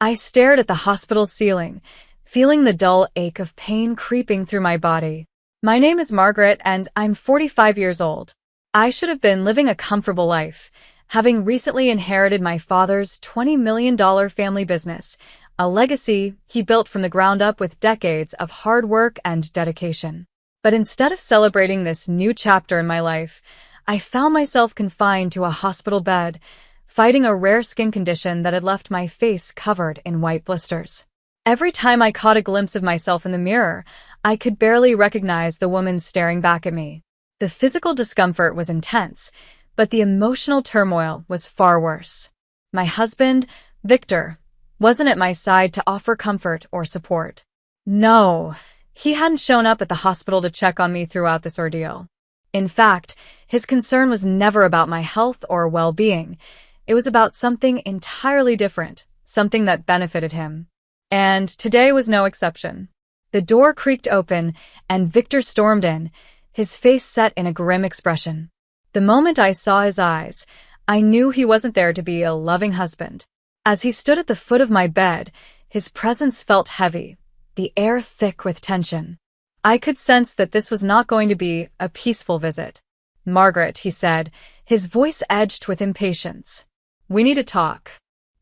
I stared at the hospital ceiling, feeling the dull ache of pain creeping through my body. My name is Margaret, and I'm 45 years old. I should have been living a comfortable life, having recently inherited my father's $20 million family business, a legacy he built from the ground up with decades of hard work and dedication. But instead of celebrating this new chapter in my life, I found myself confined to a hospital bed, fighting a rare skin condition that had left my face covered in white blisters. Every time I caught a glimpse of myself in the mirror, I could barely recognize the woman staring back at me. The physical discomfort was intense, but the emotional turmoil was far worse. My husband, Victor, wasn't at my side to offer comfort or support. No, he hadn't shown up at the hospital to check on me throughout this ordeal. In fact, his concern was never about my health or well-being. It was about something entirely different, something that benefited him. And today was no exception. The door creaked open, and Victor stormed in, his face set in a grim expression. The moment I saw his eyes, I knew he wasn't there to be a loving husband. As he stood at the foot of my bed, his presence felt heavy, the air thick with tension. I could sense that this was not going to be a peaceful visit. "Margaret," he said, his voice edged with impatience. "We need to talk.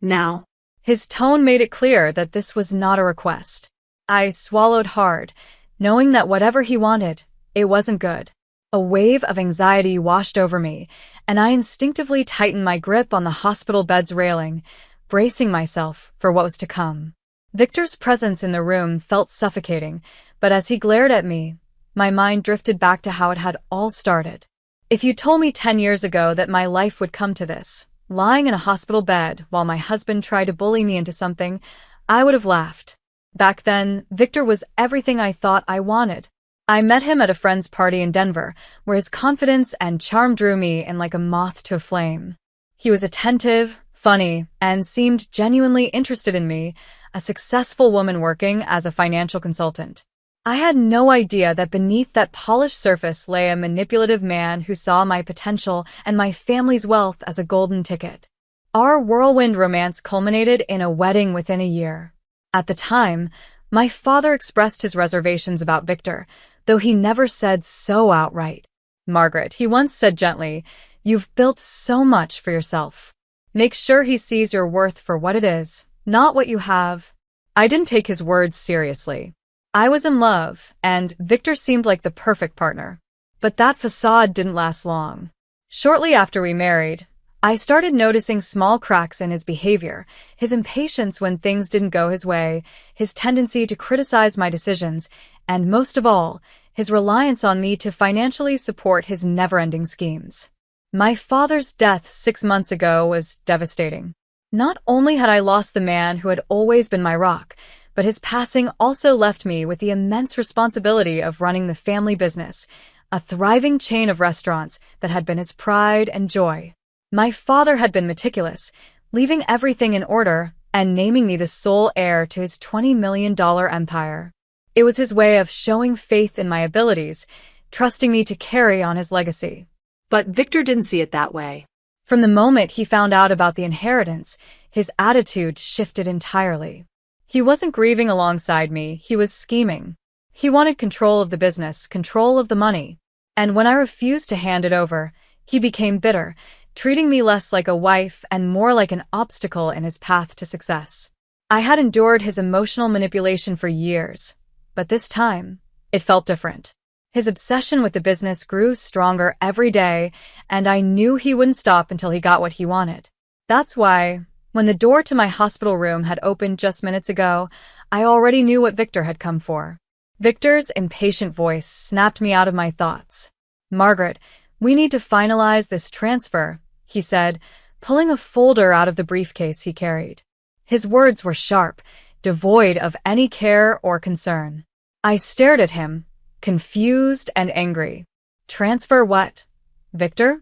Now." His tone made it clear that this was not a request. I swallowed hard, knowing that whatever he wanted, it wasn't good. A wave of anxiety washed over me, and I instinctively tightened my grip on the hospital bed's railing, bracing myself for what was to come. Victor's presence in the room felt suffocating, but as he glared at me, my mind drifted back to how it had all started. If you told me 10 years ago that my life would come to this, lying in a hospital bed while my husband tried to bully me into something, I would have laughed. Back then, Victor was everything I thought I wanted. I met him at a friend's party in Denver, where his confidence and charm drew me in like a moth to a flame. He was attentive, funny, and seemed genuinely interested in me, a successful woman working as a financial consultant. I had no idea that beneath that polished surface lay a manipulative man who saw my potential and my family's wealth as a golden ticket. Our whirlwind romance culminated in a wedding within a year. At the time, my father expressed his reservations about Victor, though he never said so outright. "Margaret," he once said gently, "you've built so much for yourself. Make sure he sees your worth for what it is, not what you have." I didn't take his words seriously. I was in love, and Victor seemed like the perfect partner. But that facade didn't last long. Shortly after we married, I started noticing small cracks in his behavior, his impatience when things didn't go his way, his tendency to criticize my decisions, and most of all, his reliance on me to financially support his never-ending schemes. My father's death 6 months ago was devastating. Not only had I lost the man who had always been my rock, but his passing also left me with the immense responsibility of running the family business, a thriving chain of restaurants that had been his pride and joy. My father had been meticulous, leaving everything in order and naming me the sole heir to his $20 million empire. It was his way of showing faith in my abilities, trusting me to carry on his legacy. But Victor didn't see it that way. From the moment he found out about the inheritance, his attitude shifted entirely. He wasn't grieving alongside me, he was scheming. He wanted control of the business, control of the money. And when I refused to hand it over, he became bitter, treating me less like a wife and more like an obstacle in his path to success. I had endured his emotional manipulation for years, but this time, it felt different. His obsession with the business grew stronger every day, and I knew he wouldn't stop until he got what he wanted. That's why, when the door to my hospital room had opened just minutes ago, I already knew what Victor had come for. Victor's impatient voice snapped me out of my thoughts. "Margaret, we need to finalize this transfer," he said, pulling a folder out of the briefcase he carried. His words were sharp, devoid of any care or concern. I stared at him, confused and angry. "Transfer what? Victor?"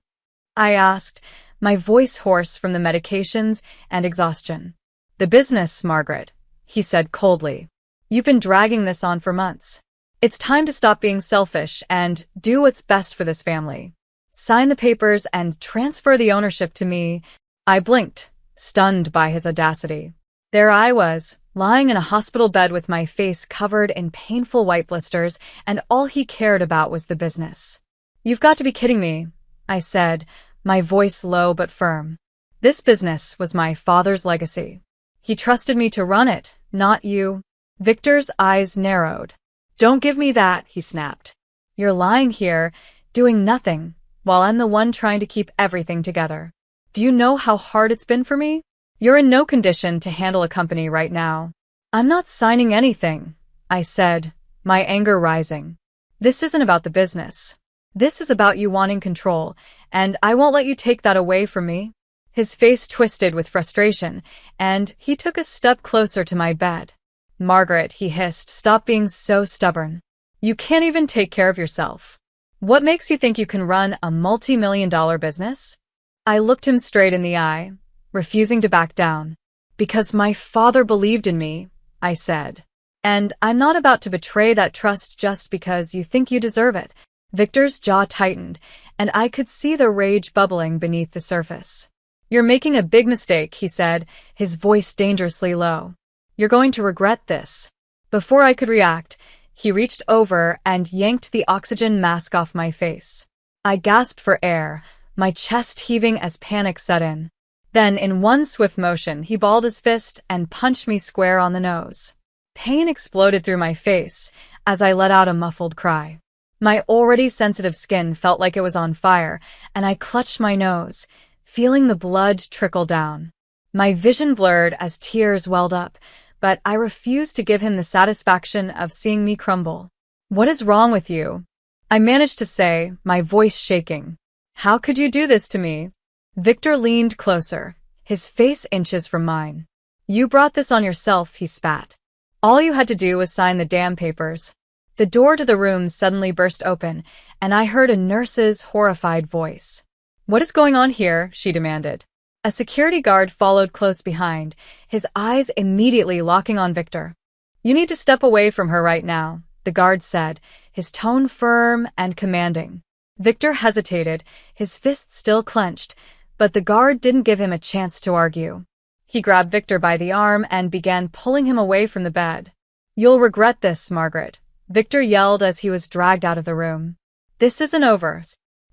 I asked, my voice hoarse from the medications and exhaustion. "The business, Margaret," he said coldly. "You've been dragging this on for months. It's time to stop being selfish and do what's best for this family. Sign the papers and transfer the ownership to me." I blinked, stunned by his audacity. There I was, lying in a hospital bed with my face covered in painful white blisters, and all he cared about was the business. "You've got to be kidding me," I said, my voice low but firm. This business was my father's legacy. He trusted me to run it, not you. Victor's eyes narrowed. "Don't give me that," he snapped. "You're lying here, doing nothing, while I'm the one trying to keep everything together. Do you know how hard it's been for me? You're in no condition to handle a company right now." "I'm not signing anything," I said, my anger rising. "This isn't about the business. This is about you wanting control, and I won't let you take that away from me." His face twisted with frustration, and he took a step closer to my bed. "Margaret," he hissed, "stop being so stubborn. You can't even take care of yourself. What makes you think you can run a multi-million-dollar business?" I looked him straight in the eye, refusing to back down. "Because my father believed in me," I said. "And I'm not about to betray that trust just because you think you deserve it." Victor's jaw tightened, and I could see the rage bubbling beneath the surface. "You're making a big mistake," he said, his voice dangerously low. "You're going to regret this." Before I could react, he reached over and yanked the oxygen mask off my face. I gasped for air, my chest heaving as panic set in. Then, in one swift motion, he balled his fist and punched me square on the nose. Pain exploded through my face as I let out a muffled cry. My already sensitive skin felt like it was on fire, and I clutched my nose, feeling the blood trickle down. My vision blurred as tears welled up, but I refused to give him the satisfaction of seeing me crumble. "What is wrong with you?" I managed to say, my voice shaking. "How could you do this to me?" Victor leaned closer, his face inches from mine. "You brought this on yourself," he spat. "All you had to do was sign the damn papers." The door to the room suddenly burst open, and I heard a nurse's horrified voice. "What is going on here?" she demanded. A security guard followed close behind, his eyes immediately locking on Victor. "You need to step away from her right now," the guard said, his tone firm and commanding. Victor hesitated, his fists still clenched, but the guard didn't give him a chance to argue. He grabbed Victor by the arm and began pulling him away from the bed. "You'll regret this, Margaret," Victor yelled as he was dragged out of the room. "This isn't over."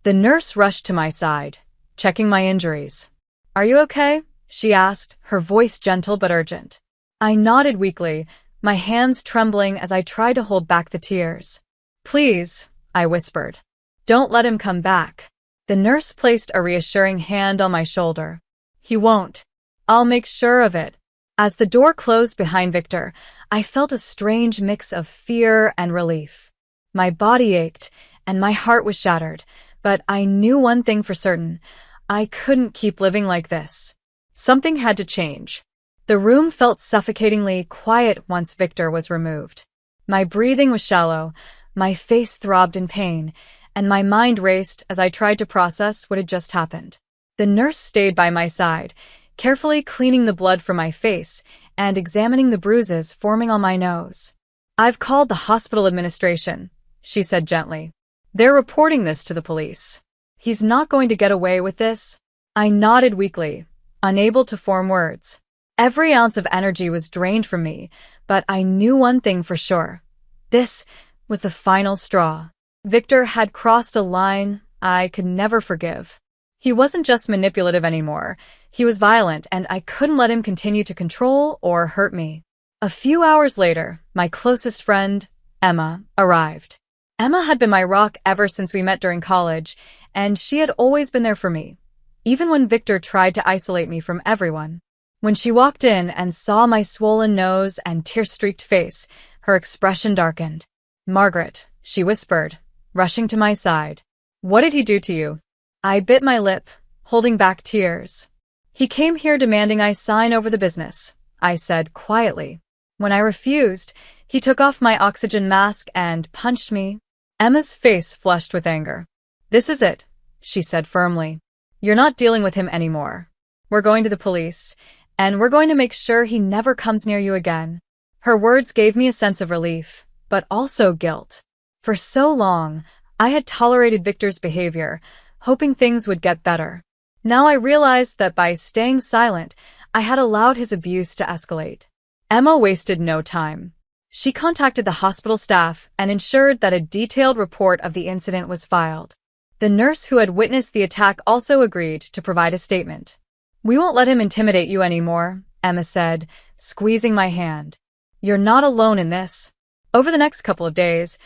The nurse rushed to my side, checking my injuries. "Are you okay?" she asked, her voice gentle but urgent. I nodded weakly, my hands trembling as I tried to hold back the tears. "Please," I whispered. "Don't let him come back." The nurse placed a reassuring hand on my shoulder. "He won't. I'll make sure of it." As the door closed behind Victor, I felt a strange mix of fear and relief. My body ached, and my heart was shattered, but I knew one thing for certain. I couldn't keep living like this. Something had to change. The room felt suffocatingly quiet once Victor was removed. My breathing was shallow, my face throbbed in pain, and my mind raced as I tried to process what had just happened. The nurse stayed by my side, carefully cleaning the blood from my face and examining the bruises forming on my nose. "I've called the hospital administration," she said gently. "They're reporting this to the police. He's not going to get away with this." I nodded weakly, unable to form words. Every ounce of energy was drained from me, but I knew one thing for sure. This was the final straw. Victor had crossed a line I could never forgive. He wasn't just manipulative anymore. He was violent, and I couldn't let him continue to control or hurt me. A few hours later, my closest friend, Emma, arrived. Emma had been my rock ever since we met during college, and she had always been there for me, even when Victor tried to isolate me from everyone. When she walked in and saw my swollen nose and tear-streaked face, her expression darkened. "Margaret," she whispered, rushing to my side. "What did he do to you?" I bit my lip, holding back tears. "He came here demanding I sign over the business," I said quietly. When I refused, he took off my oxygen mask and punched me. Emma's face flushed with anger. "This is it," she said firmly. "You're not dealing with him anymore. We're going to the police, and we're going to make sure he never comes near you again." Her words gave me a sense of relief, but also guilt. For so long, I had tolerated Victor's behavior, hoping things would get better. Now I realized that by staying silent, I had allowed his abuse to escalate. Emma wasted no time. She contacted the hospital staff and ensured that a detailed report of the incident was filed. The nurse who had witnessed the attack also agreed to provide a statement. "We won't let him intimidate you anymore," Emma said, squeezing my hand. "You're not alone in this." Over the next couple of days,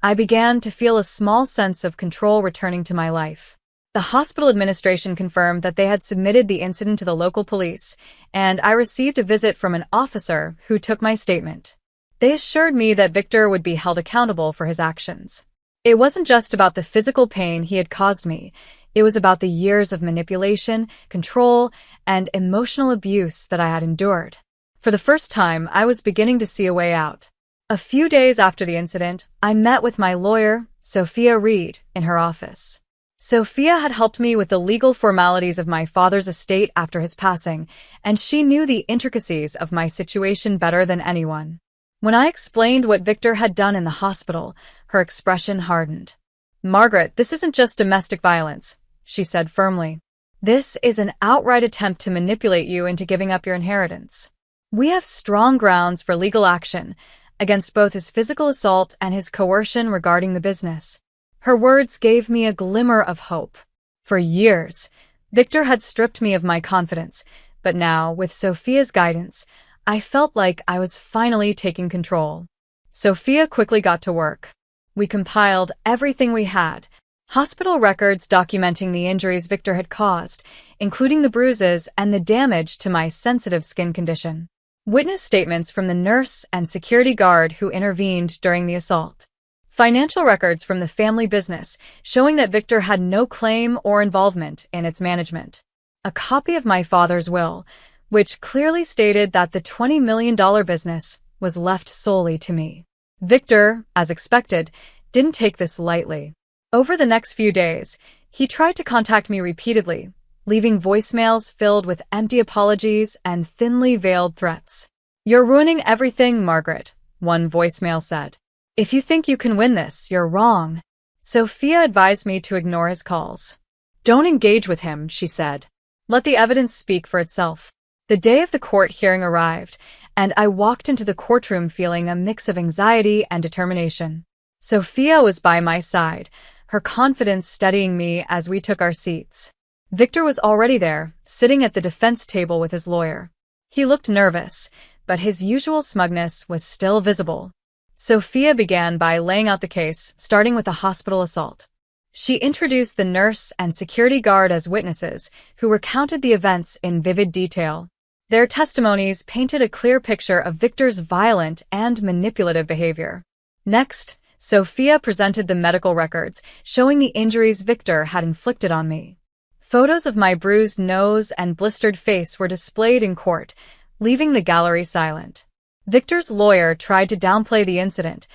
I began to feel a small sense of control returning to my life. The hospital administration confirmed that they had submitted the incident to the local police, and I received a visit from an officer who took my statement. They assured me that Victor would be held accountable for his actions. It wasn't just about the physical pain he had caused me. It was about the years of manipulation, control, and emotional abuse that I had endured. For the first time, I was beginning to see a way out. A few days after the incident, I met with my lawyer, Sophia Reed, in her office. Sophia had helped me with the legal formalities of my father's estate after his passing, and she knew the intricacies of my situation better than anyone. When I explained what Victor had done in the hospital, her expression hardened. "Margaret, this isn't just domestic violence," she said firmly. "This is an outright attempt to manipulate you into giving up your inheritance. We have strong grounds for legal action against both his physical assault and his coercion regarding the business." Her words gave me a glimmer of hope. For years, Victor had stripped me of my confidence, but now, with Sophia's guidance, I felt like I was finally taking control. Sophia quickly got to work. We compiled everything we had, hospital records documenting the injuries Victor had caused, including the bruises and the damage to my sensitive skin condition. Witness statements from the nurse and security guard who intervened during the assault. Financial records from the family business showing that Victor had no claim or involvement in its management. A copy of my father's will, which clearly stated that the $20 million business was left solely to me. Victor, as expected, didn't take this lightly. Over the next few days, he tried to contact me repeatedly, leaving voicemails filled with empty apologies and thinly veiled threats. "You're ruining everything, Margaret," one voicemail said. "If you think you can win this, you're wrong." Sophia advised me to ignore his calls. "Don't engage with him," she said. "Let the evidence speak for itself." The day of the court hearing arrived, and I walked into the courtroom feeling a mix of anxiety and determination. Sophia was by my side, her confidence steadying me as we took our seats. Victor was already there, sitting at the defense table with his lawyer. He looked nervous, but his usual smugness was still visible. Sophia began by laying out the case, starting with the hospital assault. She introduced the nurse and security guard as witnesses, who recounted the events in vivid detail. Their testimonies painted a clear picture of Victor's violent and manipulative behavior. Next, Sophia presented the medical records, showing the injuries Victor had inflicted on me. Photos of my bruised nose and blistered face were displayed in court, leaving the gallery silent. Victor's lawyer tried to downplay the incident,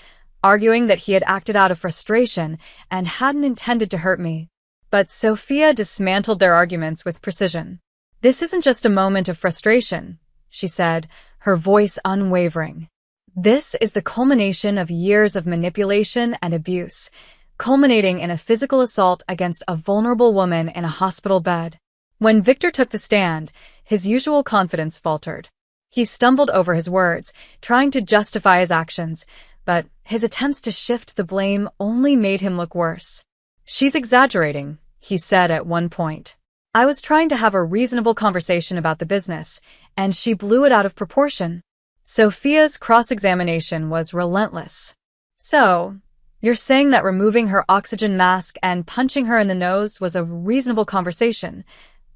arguing that he had acted out of frustration and hadn't intended to hurt me. But Sophia dismantled their arguments with precision. "This isn't just a moment of frustration," she said, her voice unwavering. "This is the culmination of years of manipulation and abuse, culminating in a physical assault against a vulnerable woman in a hospital bed." When Victor took the stand, his usual confidence faltered. He stumbled over his words, trying to justify his actions, but his attempts to shift the blame only made him look worse. "She's exaggerating," he said at one point. "I was trying to have a reasonable conversation about the business, and she blew it out of proportion." Sophia's cross-examination was relentless. "So, you're saying that removing her oxygen mask and punching her in the nose was a reasonable conversation?"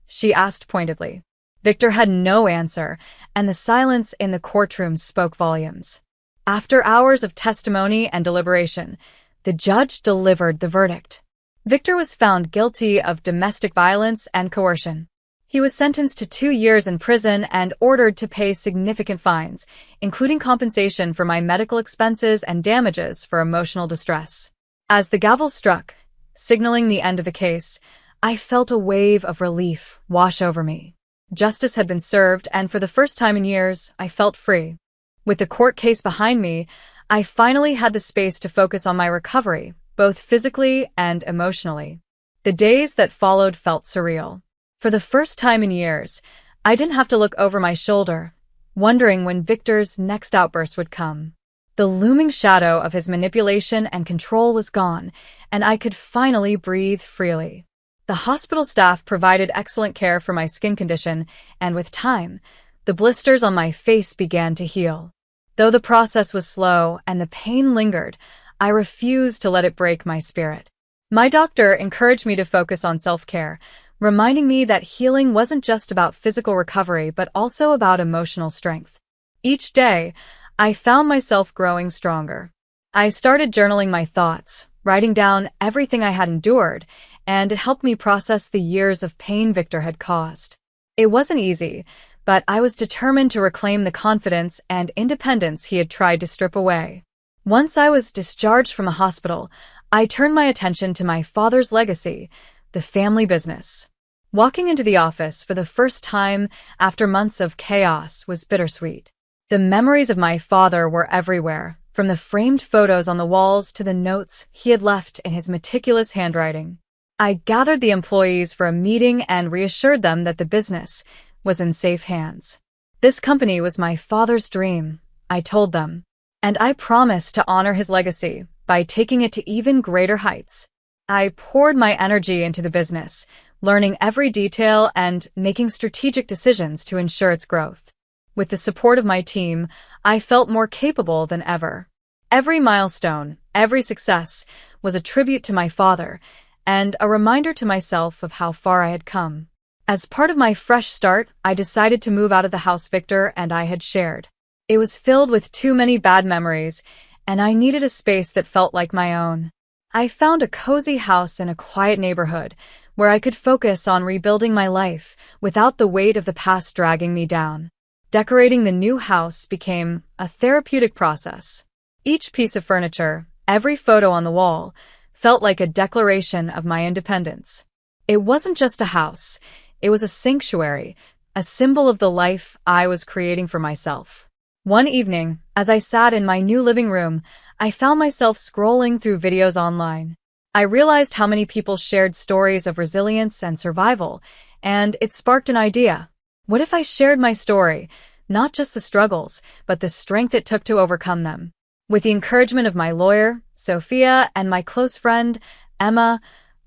she asked pointedly. Victor had no answer, and the silence in the courtroom spoke volumes. After hours of testimony and deliberation, the judge delivered the verdict. Victor was found guilty of domestic violence and coercion. He was sentenced to 2 years in prison and ordered to pay significant fines, including compensation for my medical expenses and damages for emotional distress. As the gavel struck, signaling the end of the case, I felt a wave of relief wash over me. Justice had been served, and for the first time in years, I felt free. With the court case behind me, I finally had the space to focus on my recovery, both physically and emotionally. The days that followed felt surreal. For the first time in years, I didn't have to look over my shoulder, wondering when Victor's next outburst would come. The looming shadow of his manipulation and control was gone, and I could finally breathe freely. The hospital staff provided excellent care for my skin condition, and with time, the blisters on my face began to heal. Though the process was slow and the pain lingered, I refused to let it break my spirit. My doctor encouraged me to focus on self-care, reminding me that healing wasn't just about physical recovery but also about emotional strength. Each day, I found myself growing stronger. I started journaling my thoughts, writing down everything I had endured, and it helped me process the years of pain Victor had caused. It wasn't easy, but I was determined to reclaim the confidence and independence he had tried to strip away. Once I was discharged from the hospital, I turned my attention to my father's legacy, the family business. Walking into the office for the first time after months of chaos was bittersweet. The memories of my father were everywhere, from the framed photos on the walls to the notes he had left in his meticulous handwriting. I gathered the employees for a meeting and reassured them that the business was in safe hands. This company was my father's dream, I told them, and I promised to honor his legacy by taking it to even greater heights. I poured my energy into the business, learning every detail and making strategic decisions to ensure its growth. With the support of my team, I felt more capable than ever. Every milestone, every success, was a tribute to my father and a reminder to myself of how far I had come. As part of my fresh start, I decided to move out of the house Victor and I had shared. It was filled with too many bad memories, and I needed a space that felt like my own. I found a cozy house in a quiet neighborhood where I could focus on rebuilding my life without the weight of the past dragging me down. Decorating the new house became a therapeutic process. Each piece of furniture, every photo on the wall, felt like a declaration of my independence. It wasn't just a house, it was a sanctuary, a symbol of the life I was creating for myself. One evening, as I sat in my new living room, I found myself scrolling through videos online. I realized how many people shared stories of resilience and survival, and it sparked an idea. What if I shared my story, not just the struggles, but the strength it took to overcome them? With the encouragement of my lawyer, Sophia, and my close friend, Emma,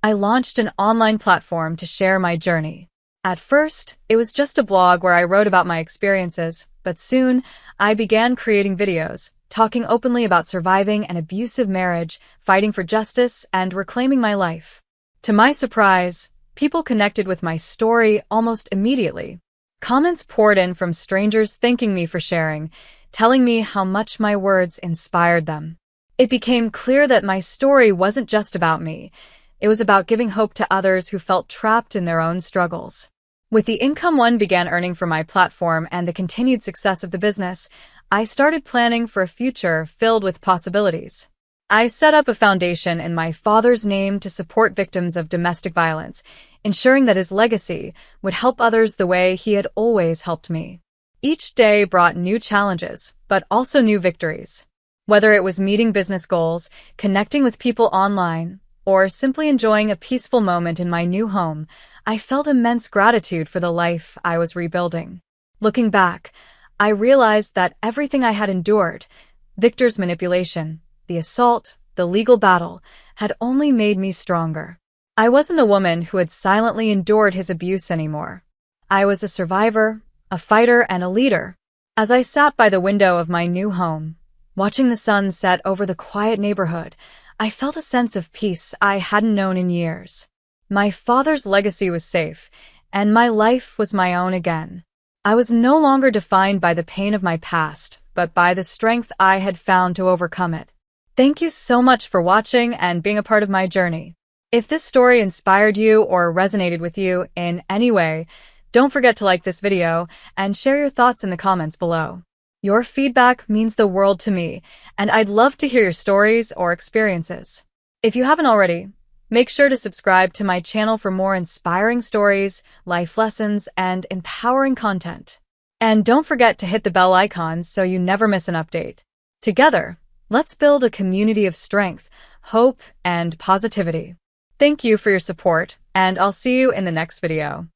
I launched an online platform to share my journey. At first, it was just a blog where I wrote about my experiences, but soon, I began creating videos, talking openly about surviving an abusive marriage, fighting for justice, and reclaiming my life. To my surprise, people connected with my story almost immediately. Comments poured in from strangers thanking me for sharing, telling me how much my words inspired them. It became clear that my story wasn't just about me. It was about giving hope to others who felt trapped in their own struggles. With the income one began earning from my platform and the continued success of the business, I started planning for a future filled with possibilities. I set up a foundation in my father's name to support victims of domestic violence, ensuring that his legacy would help others the way he had always helped me. Each day brought new challenges, but also new victories. Whether it was meeting business goals, connecting with people online, or simply enjoying a peaceful moment in my new home, I felt immense gratitude for the life I was rebuilding. Looking back, I realized that everything I had endured, Victor's manipulation, the assault, the legal battle, had only made me stronger. I wasn't the woman who had silently endured his abuse anymore. I was a survivor, a fighter, and a leader. As I sat by the window of my new home, watching the sun set over the quiet neighborhood, I felt a sense of peace I hadn't known in years. My father's legacy was safe, and my life was my own again. I was no longer defined by the pain of my past, but by the strength I had found to overcome it. Thank you so much for watching and being a part of my journey. If this story inspired you or resonated with you in any way, don't forget to like this video and share your thoughts in the comments below. Your feedback means the world to me, and I'd love to hear your stories or experiences. If you haven't already, make sure to subscribe to my channel for more inspiring stories, life lessons, and empowering content. And don't forget to hit the bell icon so you never miss an update. Together, let's build a community of strength, hope, and positivity. Thank you for your support, and I'll see you in the next video.